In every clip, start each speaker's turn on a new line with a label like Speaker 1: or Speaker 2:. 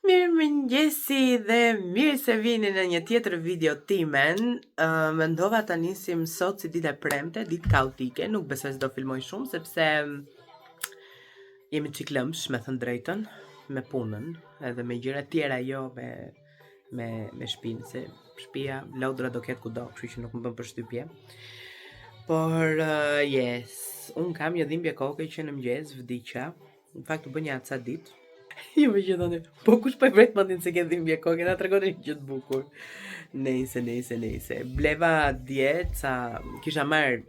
Speaker 1: Mirë mëngjesi dhe mirë se vini në një tjetër video timen. Mendova ta nisim sot si ditë e premte, ditë kaotike, nuk besoj se do filmoj shumë sepse jemi çik lëmsh, me thënë drejtën, me punën, edhe me gjëra tjera jo me shtëpinë, se shtëpia lodra do ketë kudo, kështu që nuk më bën përshtypje. Por unë kam një dhimbje koke që në mëngjes vdiqa. Në fakt u bën një aca ditë. Jo me që thoni, po kush po e vret mendin se ke dhimbje koke, na tregoni një gjë të bukur. Nejse. Bleva dje kisha marr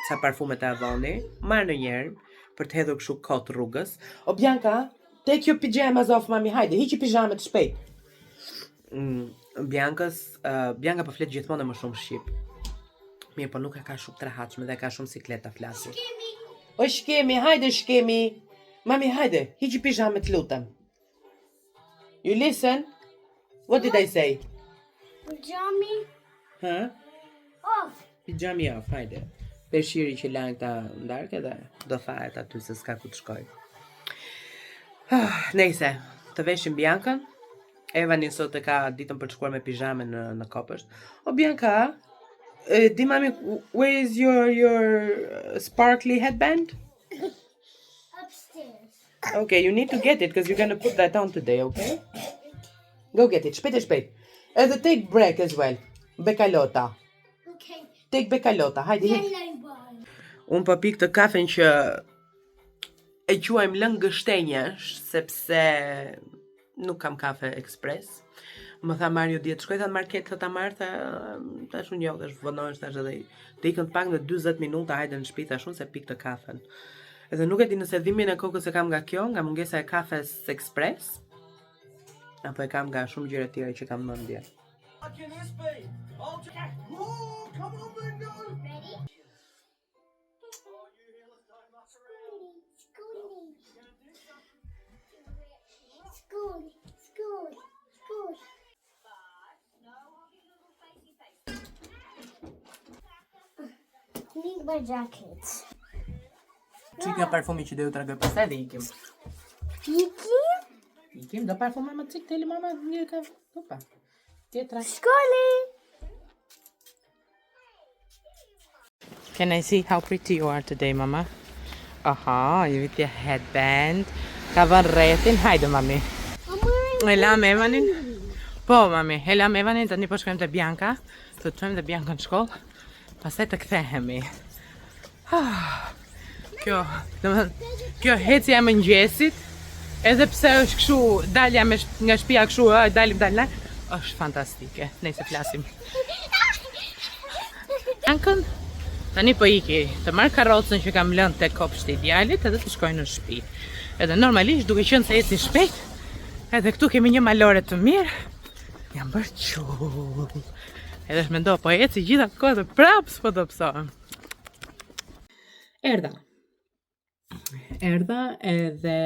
Speaker 1: ca parfume të Avoni, marr ndonjëherë për të hedhur kështu kot rrugës. O Bianca, take your pajamas off, mami, hajde, hiqi pijamet shpejt. Bianca po flet gjithmonë më shumë shqip. Mirë, po nuk e ka shumë të rehatshme dhe ka shumë sikleta flasi. O shkemi, hajde shkemi. Mami, hajde, hiqi pijamet, lutem. You listen? What did I say?
Speaker 2: Pijami
Speaker 1: Huh?
Speaker 2: off.
Speaker 1: Pijami off, hajde. Peshiri që lang ta ndarke dhe do thahet aty se s'ka ku të shkoj. Nejse, të veshim Biancën. Evani sot e ka ditën për të shkuar me pijame në kopësht. O Bianca, di mami, where is your sparkly headband?
Speaker 2: Upstairs.
Speaker 1: Okay, you need to get it because you're gonna put that on today, okay? Go get it, shpejt. Edhe take break as well. Bekalota.
Speaker 2: Okay.
Speaker 1: Take bekalota, hajde hiq.
Speaker 2: Yellow one.
Speaker 1: Unë po pik të kafen që e quajmë lëngështenjesh, sepse nuk kam kafe ekspres. Më tha Mario djetë, shkoj tha në market, ta marrë, tash unë jo, tash vënohesh, tash edhe të ikën pak në 20 minuta, hajde në shtëpi, tash unë se pik të kafen. Edhe nuk e di nëse dhimbjen e kokës e kam nga kjo, nga mungesa e kafes ekspres, apo e kam nga shumë gjëra tjera që kam mendje.
Speaker 2: School. Need my jacket.
Speaker 1: Çik nga parfumi që do ju tregoj pastaj dhe ikim. Ikim, do parfumoj më cik teli mama një ka topa. Tjetra.
Speaker 2: Skåli.
Speaker 1: Can I see how pretty you are today, mama? Aha, you with your headband. Ka vën rrethin, hajde mami. E lam Evanin? Po mami, e lam Evanin, tani po shkojmë te Bianca, të çojmë te Bianca në shkollë, pastaj të kthehemi. Kjo hecja e mëngjesit, edhe pse është kështu, dalja nga shtëpia kështu, dalim, është fantastike. Nejse flasim. Biancën, tani po iki të marr karrocën që kam lënë te kopshti i djalit edhe të shkoj në shtëpi. Edhe normalisht duke qenë se eci shpejt, edhe këtu kemi një malore të mirë, jam bërë qull. Edhe shmendo, po eci gjitha kohë dhe prapë s'po do pësohem. Erdha edhe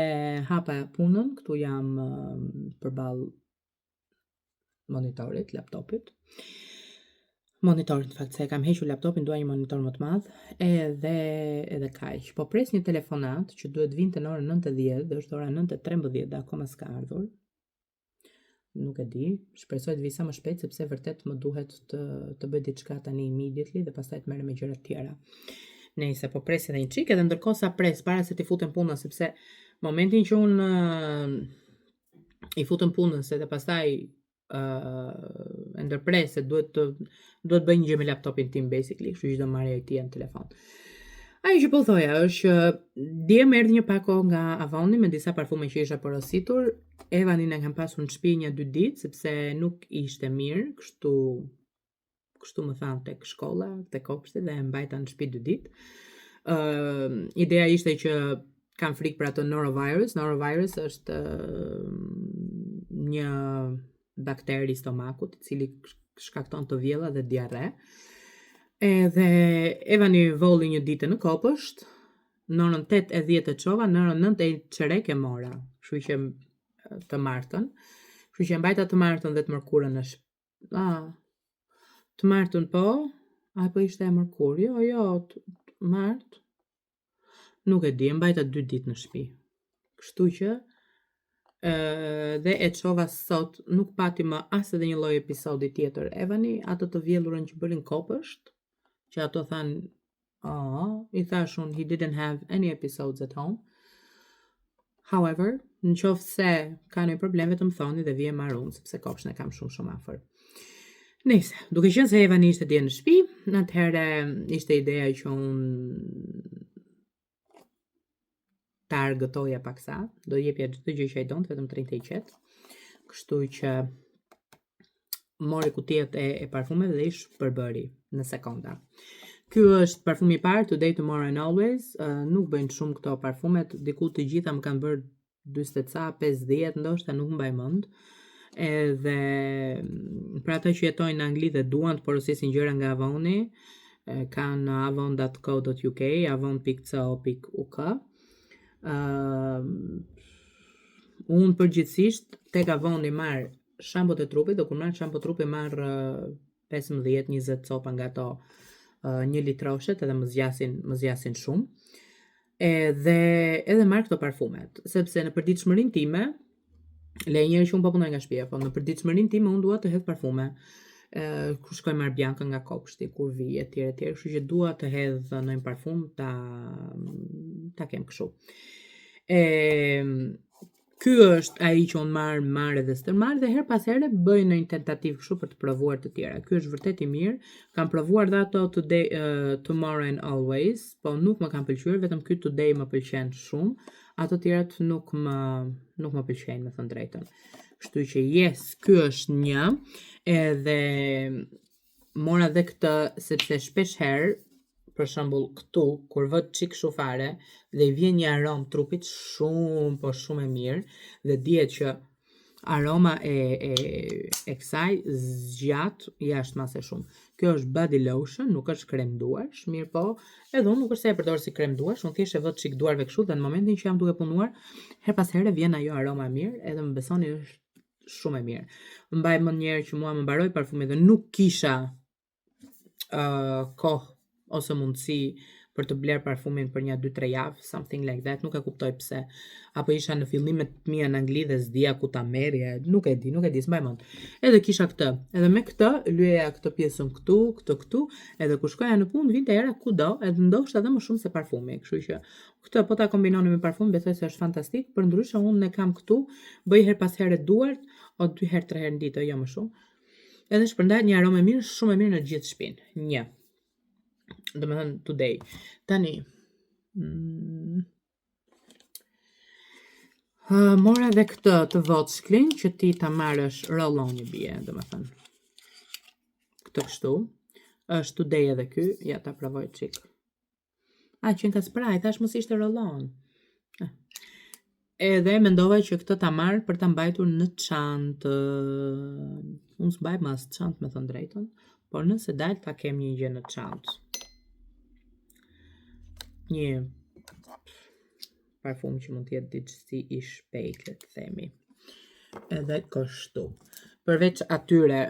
Speaker 1: hapa punën, këtu jam përballë monitorit, laptopit. Monitorin, në fakt, se kam hequr laptopin, dua një monitor më të madh, edhe kaq. Po pres një telefonat që duhet vinte në orën 9:10 dhe është ora 9:13 dhe akoma s'ka ardhur. Nuk e di, shpresoj të vi sa më shpejt sepse vërtet më duhet të bëj diçka tani immediately dhe pastaj të merrem me gjëra të tjera. Nejse, po pres edhe një çik, edhe ndërkohë sa pres para se të futem punën, sepse momentin që unë i futem punën se dhe pastaj e ndërpres se duhet bëj një gjë me laptopin tim basically, kështu që do marrë IT në telefon. Ajo që po thoja është dje më erdhi një pako nga Avoni me disa parfume që isha porositur. Evanin e kam pasur në shtëpi 1-2 ditë sepse nuk ishte mirë, kështu më thanë tek shkolla, tek kopshti dhe e mbajta në shtëpi 2 ditë. Ideja ishte që kam frikë për ato norovirus. Norovirus është një bakteri i stomakut, i cili shkakton të vjella dhe diarre. Edhe Evani volli një ditë në kopësht, në orën 8:10 e çova, në orën 9:15 e mora, kështu që të martën. Kështu që mbajta të martën dhe të mërkurën në të martën po, apo ishte e mërkur? Jo, të martë. Nuk e di, mbajta 2 ditë në shtëpi. Kështu që Dhe e çova sot, nuk pati më as edhe një lloj episodi tjetër. Evani, ato të vjellurën që bërin kopësht, që ato thanë, I thash unë, he didn't have any episodes at home. However, në qoftë se ka një problem, vetëm thoni dhe vije marr unë, sepse kopshën e kam shumë afër. Nëse, duke qenë se Evani ishte dje në shtëpi, atëherë ishte ideja që unë ta argëtoja paksa, do jepja çdo gjë që ai donte, vetëm të rinte i qetë. Kështu që mori kutiet e parfumeve dhe ish përbëri në sekonda. Ky është parfumi i parë, Today, Tomorrow and Always. Nuk bëjnë shumë këto parfumet, diku të gjitha më kanë bërë 40 ca, 50 ndoshta, nuk mbaj mend. Edhe për ata që jetojnë në Angli dhe duan të porosisin gjëra nga Avoni, kanë avon.co.uk, avon.co.uk. Unë përgjithsisht tek Avoni marr shampot e trupit, do kur marr shampo trupi marr 15-20 copa nga ato 1 litroshet, edhe më zgjasin shumë. Edhe marr këto parfumet, sepse në përditshmërinë time, le njëherë që unë po punoj nga shtëpia, po në përditshmërinë time unë dua të hedh parfume. Kur shkoj marr Bianca nga kopshti, kur vi etj, kështu që dua të hedh ndonjë parfum ta kem kështu. Ky është ai që unë marr edhe stërmar dhe her pas here bëj një tentativë kështu për të provuar të tjera. Ky është vërtet i mirë. Kam provuar dhe ato Today, Tomorrow and Always, po nuk më kanë pëlqyer, vetëm ky Today më pëlqen shumë. Ato tjerat nuk më pëlqejnë, me thënë drejtën. Kështu që yes, ky është një, edhe mora dhe këtë sepse shpesh herë, për shembull këtu, kur vë çik fare dhe I vjen një aromë trupit shumë e mirë dhe dihet që aroma e kësaj zgjat jashtëmase shumë. Kjo është body lotion, nuk është krem duarsh, mirë po, edhe unë nuk është se e përdor si krem duarsh, unë thjesht e vë çik duarve kështu dhe në momentin që jam duke punuar, her pas here vjen ajo aroma e mirë, edhe më besoni është shumë e mirë. Mbaj më njerë që mua më mbaroi parfumi dhe nuk kisha kohë ose mundësi për të bler parfumin për 1-2-3 javë, something like that, nuk e kuptoj pse. Apo isha në fillimet të mia në Angli dhe s'dija ku ta merrja, nuk e di, s'mbaj mend. Edhe kisha këtë, edhe me këtë lyeja këtë pjesën këtu, edhe kur shkoja në punë vinte era kudo, edhe ndoshta edhe më shumë se parfumi, kështu që këtë po ta kombinoni me parfum, besoj se është fantastik, përndryshe unë e kam këtu, bëj her pas here duart, o 2 herë 3 herë në ditë, jo më shumë. Edhe shpërndaj një aromë mirë, shumë e mirë në gjithë shtëpinë. Një. Do me thënë Today. Tani mora dhe këtë të voçklin që ti ta marrësh rolloni bie, do me thënë. Këtë kështu. Është Today edhe ky, ja ta provoj çik. Që nga spray, thash mos ishte rollon. Edhe mendova që këtë ta marr për ta mbajtur në çantë. Unë s'mbaj mas çantë, me thënë drejtën, por nëse dal ta kem një gjë në çantë. Një parfum që mund t'jetë diçsi I shpejt, le të themi. Edhe kështu. Përveç atyre,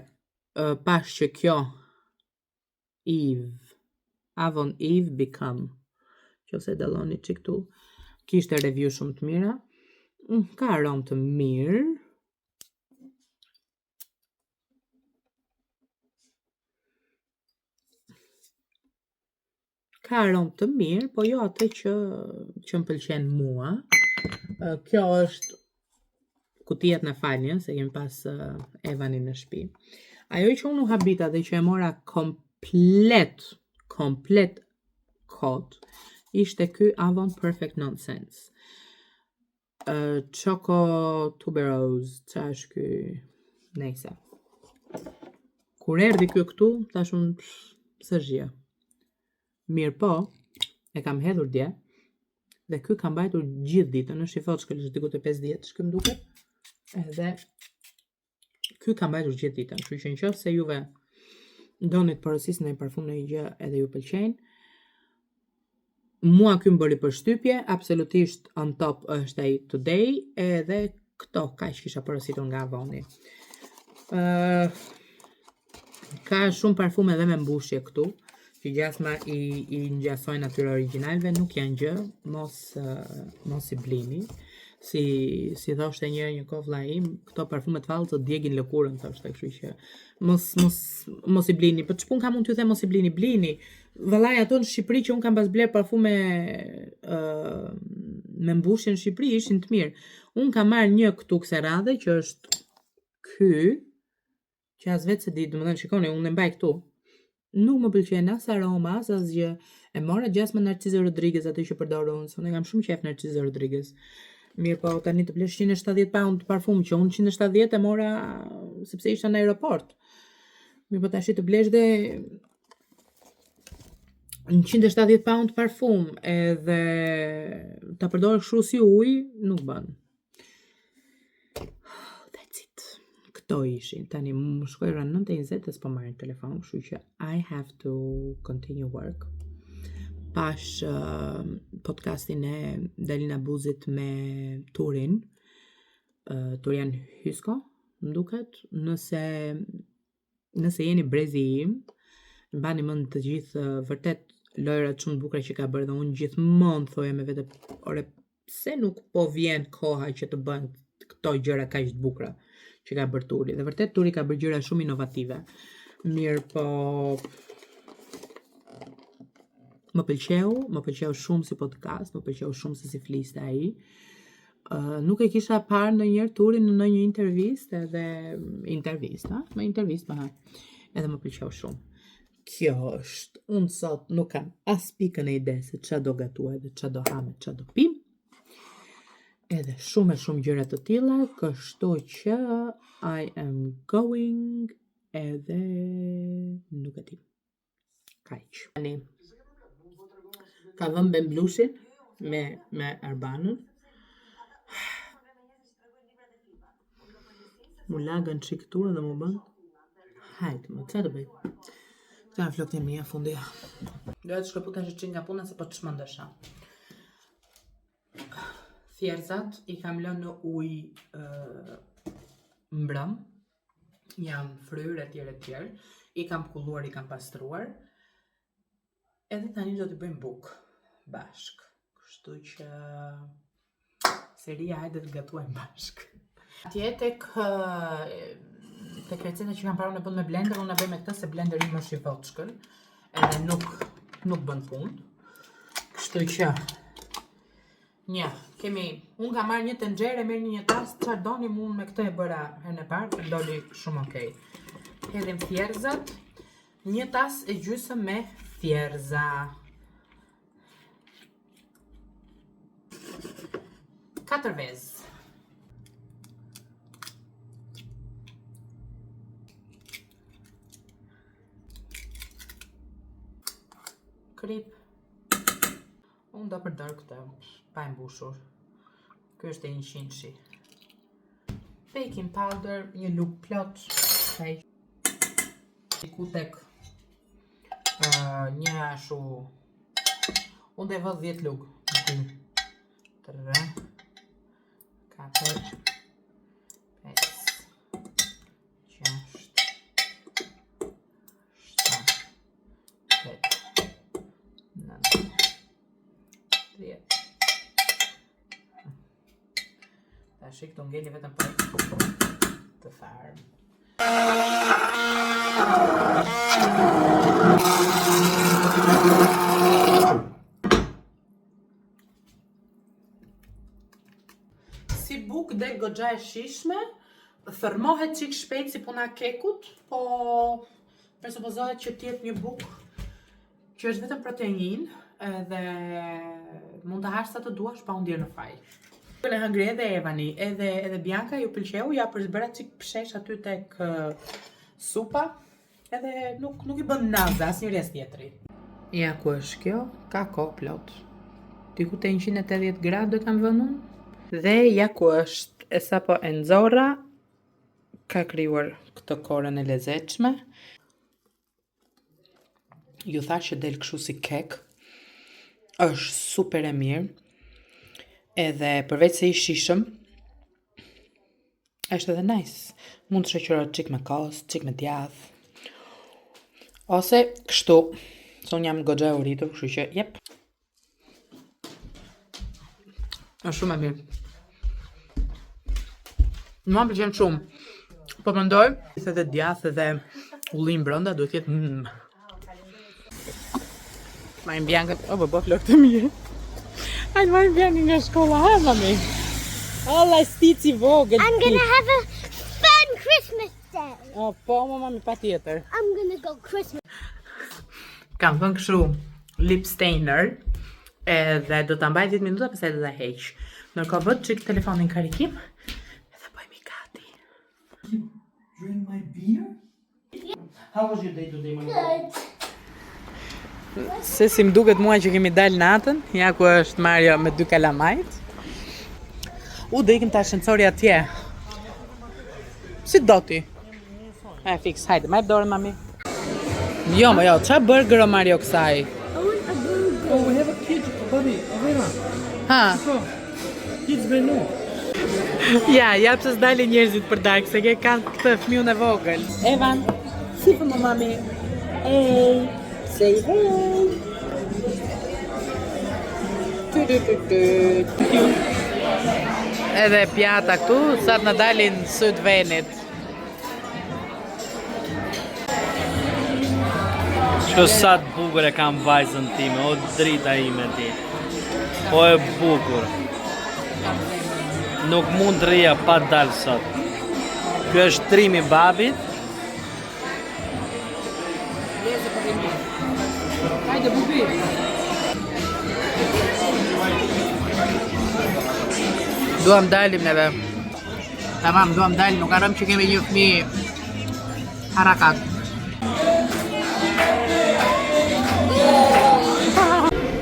Speaker 1: pash që kjo Avon Eve Become, që ose dalloni që këtu, kishte review shumë të mira, ka aromë të mirë, ka aromë të mirë, po jo atë që më pëlqen mua. Kjo është kutijet në faljen, se kemi pas Evani në shtëpi. Ajo që unë u habita dhe që e mora komplet kot, ishte ky Avon Perfect Nonsense. Choco Tuberose, qa është ky? Nejse. Kur erdhi ky këtu, thash unë, pse zhja. Mirë po, e kam hedhur dje, dhe ky kam mbajtur gjithë ditën, është I voçkël, është diku te 50, shkëm duket, edhe ky kam mbajtur gjithë ditën, kështu që nëse juve doni të porosisni një parfum në një gjë edhe ju pëlqejnë, mua ky më bëri përshtypje, absolutisht on top është ai Today, edhe këto kaq kisha porositur nga Avoni. Ka shumë parfume edhe me mbushje këtu, që gjasma I ngjasojnë atyre origjinalve, nuk janë gjë, mos I blini, si thoshte një kovlla im, këto parfume të fallë të djegin lëkurën, thoshte, kështu që mos i blini. Po ç'pun kam unë t'ju them mos i blini. Vallai ato në Shqipëri që unë kam pas bler parfume me mbushje në Shqipëri ishin të mirë. Unë kam marrë një këtu kësaj radhe që është ky, që as vetë se di, domethënë shikoni, unë e mbaj këtu. Nuk më pëlqen as aroma, as asgjë. E mora gjasë me Narciso Rodriguez, atë që përdor unë, se unë kam shumë qejf Narciso Rodriguez. Mirë, po tani të blesh 170 pound parfum, që unë 170 e mora sepse isha në aeroport. Mirë, po tash të blesh dhe 170 pound parfum edhe ta përdor kështu si ujë, nuk bën. That's it. Këto ishin. Tani më shkoj rën 9:20 s'po marr telefon, kështu që I have to continue work. Pash podcastin e Dalina Buzit me Turin, Turian Hysko, më duket, nëse jeni brezi im, mbani mend të gjithë vërtet lojrat shumë të bukura që ka bërë dhe unë gjithmonë thoja me vete, ore, pse nuk po vjen koha që të bën këto gjëra kaq të bukura që ka bërë Turi. Dhe vërtet Turi ka bërë gjëra shumë inovative. Mirë, po më pëlqeu shumë si podcast, më pëlqeu shumë se si fliste ai. Nuk e kisha parë ndonjëherë Turin në një intervistë, edhe më pëlqeu shumë. Kjo është, unë sot nuk kam as pikën e ide se ç'a do gatuaj dhe ç'a do ham, ç'a do pim. Edhe shumë gjëra të tilla, kështu që I am going edhe nuk e di. Kaq. Tani ka vënë bemblushin me arbanën. Mu lagën qik këtu edhe mu bën. Hajtë, më të të bëj. Këta në flokët e mija fundi. Doja të shkëputa që qenë nga puna se po të shmëndësha. Thjerzat i kam lënë në ujë mbrëm. Jam fryrë etj. I kam kulluar, i kam pastruar. Edhe tani do të bëjmë bukë bashk. Kështu që seria hajde të gatuajmë bashk. Atje tek receta që kam parë unë e bën me blender, unë e bëj me këtë se blenderi më është i voçkël, edhe nuk bën punë. Kështu që unë kam marrë një tenxhere, merr një tas, çfarë doni, unë me këtë e bëra herën e parë, doli shumë okay. Hedhim thjerzat, një tas e gjysmë me thjerza. 4 vezë. Krip. Unë do përdor këtë pa e mbushur. Ky është e 100-shi. Baking powder, një lug plot. Diku tek një ashu. Unë dhe vëll 10 lug. 3, 4, 5, 6, 7, 8, 9, 10. Tash këtu ngeli vetëm për të farë. Si buk del goxha e shishme, thërmohet qik shpejt si puna kekut, po presupozohet që tjetë një buk që është vetëm protein edhe mund të hash sa të duash pa unë dirë në faj. Në hëngri edhe Evani, edhe Bianca ju pëlqeu, ja përbëra qik pshesh aty tek supa, edhe nuk i bën naza as një rest tjetri. Ja ku është kjo, ka kohë plot. Diku te 180 gradë do kam vënë unë. Dhe ja ku është, e sapo e nxorra, ka krijuar këtë korën e lezetshme. Ju thash që del kështu si kek. Është super e mirë. Edhe përveç se i shishëm, është edhe nice. Mund të shoqërohet çik me kos, çik me djath. Ose kështu, se unë jam goxha e uritur, kështu që jep. Është shumë e mirë. Mua më pëlqen shumë. Po mendoj se dhe djathë dhe ullim brenda duhet jetë Marrin Biancën, po flok të mirë. Hajde marrim Biancën nga shkolla, ha mami. Alla stici vogël.
Speaker 2: I'm gonna have a fun Christmas day.
Speaker 1: Oh, po mami patjetër.
Speaker 2: I'm gonna go Christmas.
Speaker 1: Kam thënë kështu lip stainer edhe do ta mbaj 10 minuta pastaj do ta heq. Ndërkohë vë çik telefonin karikim edhe bëjmë gati.
Speaker 3: Drink my beer? How was your day today, my
Speaker 2: Good.
Speaker 1: Se si më duket mua që kemi dalë natën, ja ku është Mario me 2 kalamajt. Do ikim ta shëndsori atje. Si do ti? Fix, hajde, ma jep dorën mami. Jo, qa burger o Mario kësaj?
Speaker 2: I want a burger.
Speaker 3: Oh, we have a kid, buddy. Avera.
Speaker 1: Ha,
Speaker 3: So, kids menu.
Speaker 1: ja, pse s'dali njerëzit për darkë, se ke kanë këtë fëmijën e vogël. Evan, si për më mami? Hey, say hey. Edhe pjata këtu, sa të në dalin sët venit.
Speaker 3: Shko sa të bukur e kam vajzën time, o drita ime ti. O e bukur. Nuk mund të rria pa dalë sot. Kjo është trimi babit.
Speaker 1: Hajde, bubi. Duam dalim neve. Tamam, duam dalim, nuk arëm që kemi një fëmi harakat.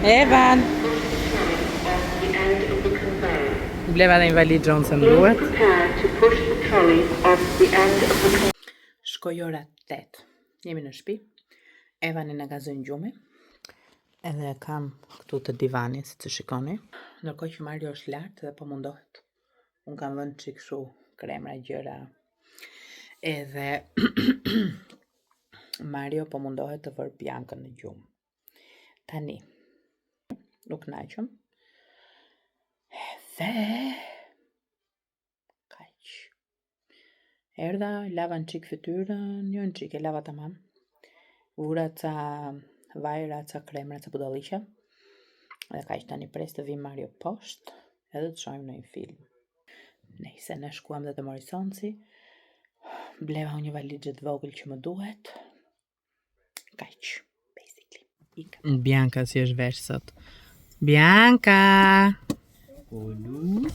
Speaker 1: Evan! Bleva dhe një vali Johnson duhet. Shkoj ora 8. Jemi në shtëpi. Evanin e gazojnë gjumi. Edhe kam këtu të divani, si të shikoni. Ndërkohë që Mario është lartë dhe po mundohet. Unë kam vënë çik kështu kremra gjëra. Edhe Mario po mundohet të vër Biancën në gjumë. Tani, nuk naqëm. Edhe kaq. Erdha, lava në çik fytyrën, jo në çik, e lava tamam. Vura ca vajra, ca kremra, ca budalliqe. Dhe kaq tani pres të vi Mario poshtë, edhe të shohim në një film. Nejse, ne shkuam dhe të Morrisonsi. Bleva unë një valizhe të vogël që më duhet. Kaq, basically. Bianca si është vesh sot. Bianca!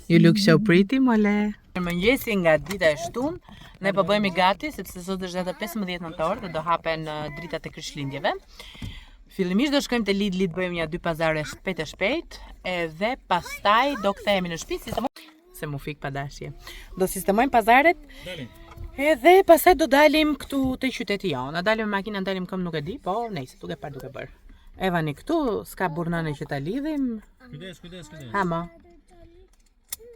Speaker 1: You look so pretty, mole. Mëngjesi nga dita e shtunë, ne po bëhemi gati sepse sot është data 15 nëntor dhe do hapen dritat e Krishtlindjeve. Fillimisht do shkojmë te Lidl, bëjmë një 2 pazare shpejt, edhe pastaj do kthehemi në shtëpi, se mu fik pa dashje. Do sistemojmë pazaret. Edhe pastaj do dalim këtu te qyteti jonë. A dalim me makinën, dalim këm nuk e di, po nejse, duke bërë. Evani këtu, s'ka burnane që ta lidhim.
Speaker 3: Kujdes.
Speaker 1: Ha mo.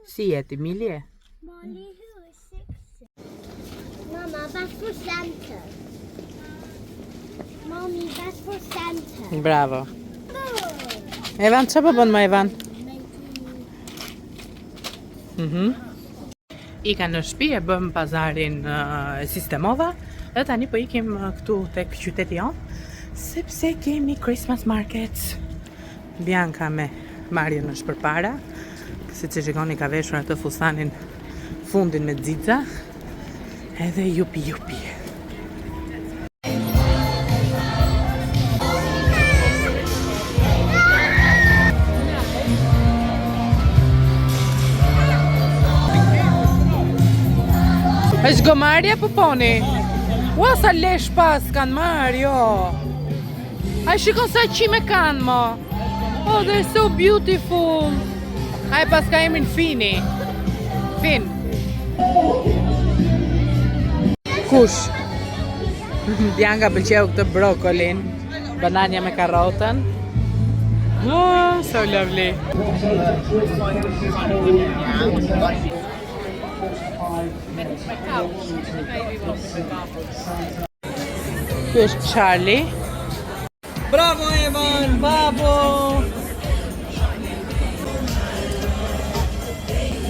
Speaker 1: Si jeti, Milje?
Speaker 2: Molly, who is 6? Mama, that's for Santa. Mommy, that's for Santa.
Speaker 1: Bravo. Evan, që po bën më Evan? Ika në shtëpi e bëm pazarin e sistemova dhe tani po ikim këtu tek qyteti jonë sepse kemi Christmas markets. Bianca me Marion është përpara, si që shikoni ka veshur atë fustanin fundin me xixa, edhe jupi. është gomarja poponi? Ua sa lesh pas kanë Mario. Ai shikon sa qime kanë mo. Oh, they're so beautiful. Ai pas ka emrin Fini. Fin. Kush? Bianca pëlqeu këtë brokolin. Banania me karrotën. Oh, so lovely. Ky është Charlie.
Speaker 3: Bravo Evan, bravo!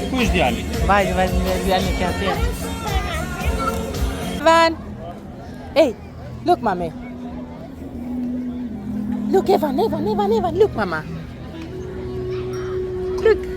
Speaker 3: Ku është djali?
Speaker 1: Vajzë me djalin e ke atje. Evan! Hey, look mommy. Look Evan, look mama. Look.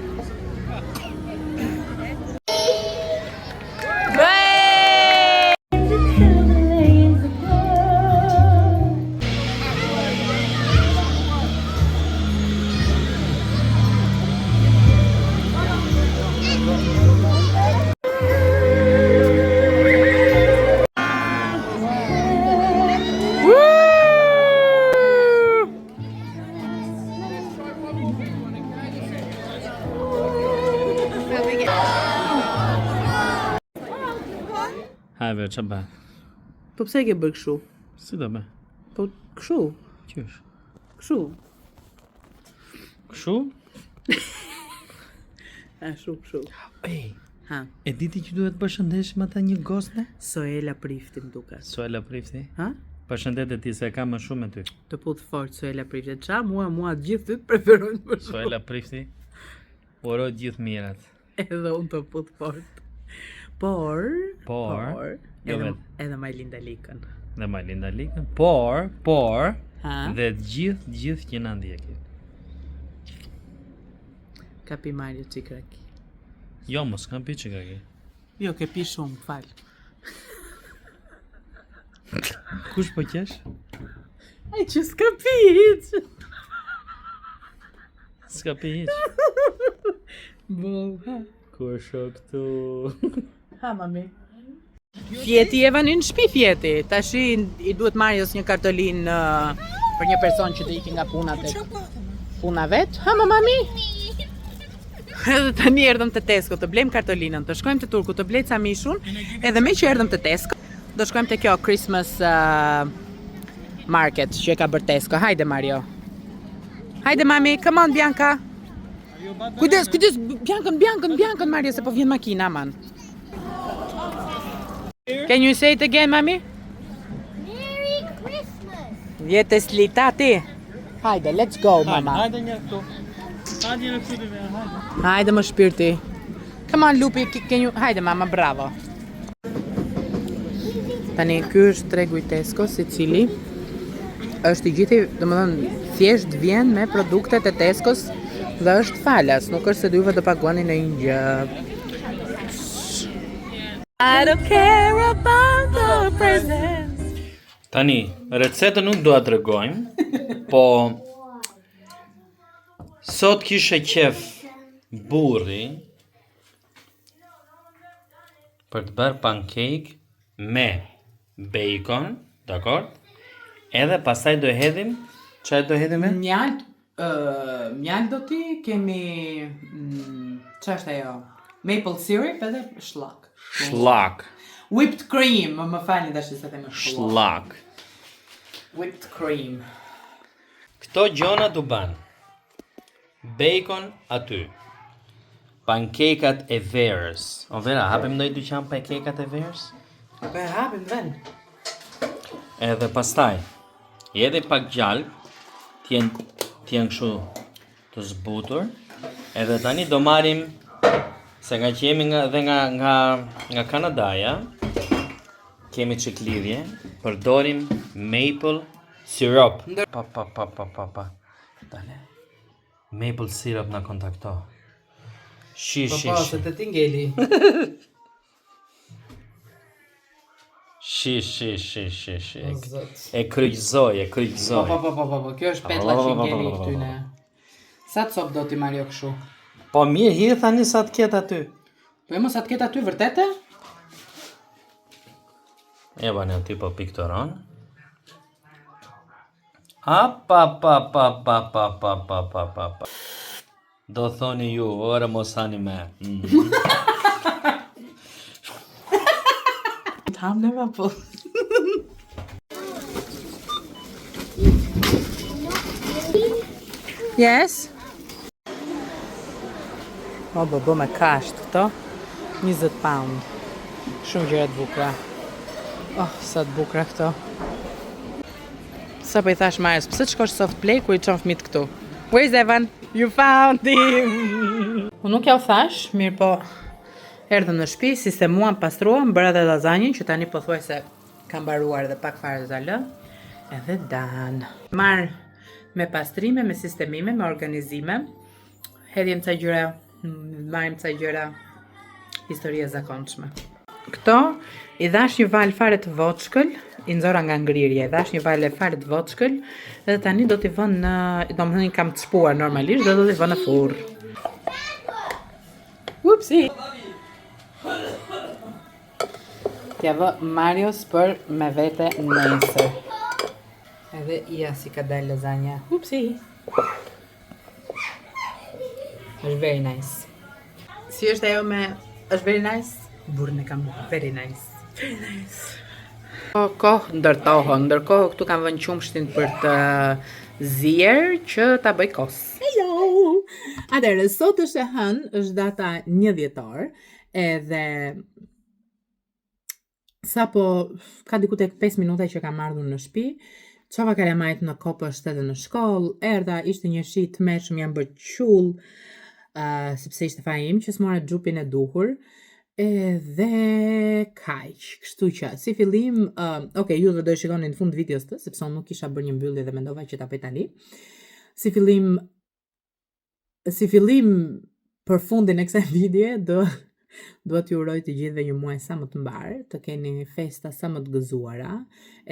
Speaker 3: Hajde, që bë?
Speaker 1: Po pse e ke bërë kështu?
Speaker 3: Si do bë?
Speaker 1: Po kështu,
Speaker 3: Qysh?
Speaker 1: kështu.
Speaker 3: Kështu?
Speaker 1: Kështu.
Speaker 3: Ej,
Speaker 1: Ha,
Speaker 3: e diti që duhet përshëndeshim ata një gosne?
Speaker 1: Soela Prifti më duket.
Speaker 3: Soela Prifti?
Speaker 1: Ha?
Speaker 3: Përshëndetet ti se ka më shumë me ty.
Speaker 1: Të puth fort Soela Prifti. Qa mua gjithë ty të preferojnë për shumë.
Speaker 3: Soela Prifti, uroj gjithë mirat.
Speaker 1: Edhe unë të puth fort. Por,
Speaker 3: Jo
Speaker 1: edhe Majlinda Likën.
Speaker 3: Dhe Majlinda Likën, por,
Speaker 1: Ha?
Speaker 3: dhe gjithë që na ndjekin.
Speaker 1: Kapi Mario Cikraki.
Speaker 3: Jo, mos kam pi që ka ki.
Speaker 1: Jo, ke pi shumë, fal.
Speaker 3: Kush po qesh?
Speaker 1: Ai që s'ka pi hiç.
Speaker 3: S'ka pi hiq.
Speaker 1: Ha.
Speaker 3: Kush o këtu?
Speaker 1: Ha, mami. Fjeti Evanin në shtëpi fjeti. Tash i duhet Marios një kartolin për një person që të iki nga puna vet. Ha, mami. Edhe tani erdhëm te Tesco të blejmë kartolinën, të shkojmë te Turku të blejmë ca mishun, edhe me që erdhëm te Tesco, do shkojmë te kjo Christmas market që e ka bërë Tesco. Hajde Mario. Hajde mami, come on Bianca. Kujdes, Biancën Mario se po vjen makina man. Can you say it again, mami?
Speaker 2: Merry Christmas!
Speaker 1: Vjetë slita ti. Hajde, let's go, mama.
Speaker 3: Hajde një këtu. Hajde në këtu dhe hajde.
Speaker 1: Hajde më shpirti. Come on, Lupi, hajde, mama, bravo. Tani, ky është tregu i Tesco, si cili është i gjithi, domethënë, thjesht vjen me produktet e Tescos dhe është falas, nuk është se juve do paguani në një gjë. I don't care about the presents.
Speaker 3: Tani, recetën nuk do të tregojmë, po sot kishe qef burri për të bërë pancake me bacon, dakor? Edhe pastaj do hedhim, çfarë do hedhim me?
Speaker 1: Mjalt do ti, kemi ç'është ajo? Maple syrup edhe shlak.
Speaker 3: Shlak.
Speaker 1: Whipped cream, më falni tash se them shlak.
Speaker 3: Shlak.
Speaker 1: Whipped cream.
Speaker 3: Këto gjona du ban. Bacon aty. Pankekat e verës. O vera, hapim ndoj dyqan pankekat e verës?
Speaker 1: Po e hapim vend.
Speaker 3: Edhe pastaj, jede pak gjallë, t'jen kështu të zbutur, edhe tani do marim, se nga që jemi nga Kanadaja, kemi çik lidhje, përdorim maple syrup. Pa. Dale. Maple syrup na kontakto.
Speaker 1: Po, se të tingeli.
Speaker 3: Shi. E kryqëzoj.
Speaker 1: Po, kjo është petlla që ngeli këtyne. Sa të sop do ti Mario kështu?
Speaker 3: Po mirë, hidhe tani sa të ketë aty.
Speaker 1: Po e mos sa të ketë aty vërtete?
Speaker 3: E bani aty po piktoron. Pa. Do thoni ju, ora mos hani me.
Speaker 1: Ham në po. Yes? O, bëbë me kasht këto. 20 pound. Shumë gjëra të bukura. Oh, sa të bukura këto. Sa po i thash Marios, pse të shkosh soft play ku i çon fëmit këtu? Where's Evan? You found him! Unë nuk ja u thash, mirë po Erdhëm në shtëpi, sistemuam, pastruam, bëra dhe lazanjën që tani pothuajse kam mbaruar dhe pak fare ta lë. Edhe dan. Marr me pastrime, me sistemime, me organizime. Hedhjem ca gjëra, marrim ca gjëra, histori e zakonshme. Këto i dhash një val fare të voçkël, i nxora nga ngrirja, i dhash një val fare të voçkël, edhe tani do t'i vën në, domethënë kam të shpuar normalisht, dhe do t'i vën në furr. Upsi. T'ja vë Marios për me vete nesër. Edhe ja si ka dalë lasagna. Upsi. Është very nice. Si është ajo me është very nice? Burrën e kam very nice. Very nice. Kohë ndërtohën, ndërkohë këtu kam vënë qumshtin për të zier që ta bëj kos. Hello! Atëherë, sot është e hënë, është data 1 dhjetor, edhe sapo ka diku tek 5 minuta që kam ardhur në shtëpi, çova kalamajt në kopësht edhe në shkollë, erdha, ishte një shi të mëshëm, jam bërë qull, sepse ishte faji im që s'more xhupin e duhur, edhe kaq, kështu që si fillim, ju do e shikoni në fund videos të, sepse unë nuk kisha bërë një mbyllje dhe mendova që ta bëj tani. Si fillim për fundin e kësaj video, do t'ju uroj të gjithëve një muaj sa më të mbar, të keni festa sa më të gëzuara,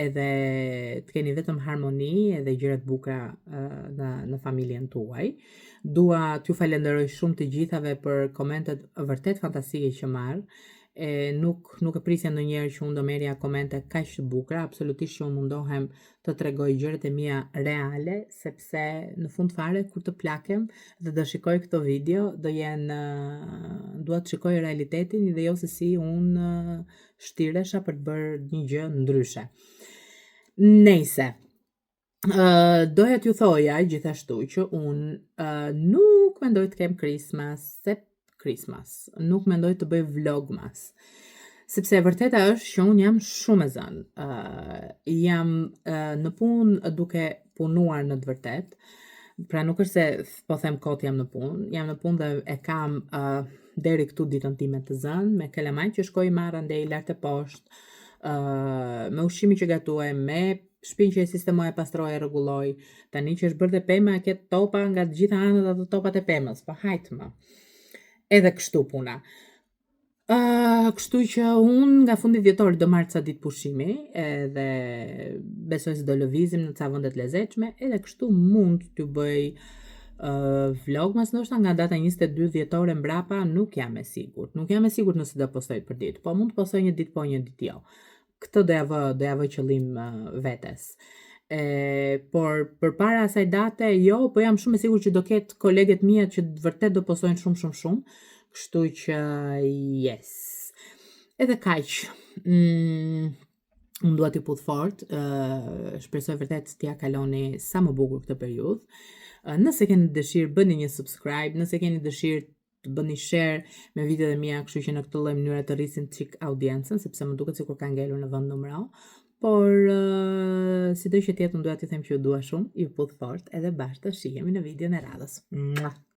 Speaker 1: edhe të keni vetëm harmoni edhe gjëra të bukura në familjen tuaj. Dua t'ju falenderoj shumë të gjithave për komentet vërtet fantastike që marr. Nuk e prisja ndonjëherë që unë do merrja komente kaq të bukura, absolutisht që unë mundohem të tregoj gjërat e mia reale, sepse në fund fare kur të plakem dhe do shikoj këto video, dua të shikoj realitetin dhe jo se si unë shtiresha për të bërë një gjë ndryshe. Nejse. Doja t'ju thoja gjithashtu që unë nuk mendoj të kem Christmas, nuk mendoj të bëj vlogmas, sepse e vërteta është që unë jam shumë e zënë, jam në punë duke punuar në të vërtet, pra nuk është se po them kot jam në punë dhe e kam deri këtu ditën time të zënë, me kalamaj që shkoj marr andej lart e poshtë, me ushqimi që gatuaj, me shtëpinë që e sistemoj, e pastroj, e rregulloj, tani që është bërë dhe pema, e ketë topa nga të gjitha anët ato topat e pemës, po hajtë më. Edhe kështu puna. Kështu që unë nga fundi dhjetorit do marr ca ditë pushimi, edhe besoj se do lëvizim në ca vende të lezetshme, edhe kështu mund t'ju bëj vlogmas, ndoshta nga data 22 dhjetore mbrapa, nuk jam e sigurt. Nuk jam e sigurt nëse do postoj për ditë, po mund të postoj një ditë po, një ditë jo. Këtë do ja vë qëllim vetes. Por përpara asaj date, jo, po jam shumë e sigurt që do ketë koleget mia që vërtet do postojnë shumë, kështu që yes. Edhe kaq. Unë dua t'ju puth fort, shpresoj vërtet t'ja kaloni sa më bukur këtë periudhë. Nëse keni dëshirë, bëni një subscribe, nëse keni dëshirë të bëni share me videot e mia, kështu që në këtë lloj mënyre të rrisin çik audiencën, sepse më duket sikur ka ngelur në vend numëro. Por sido që tjetë, unë dua t'ju them që ju dua shumë, ju puth fort, edhe bashkë të shihemi në videon e radhës.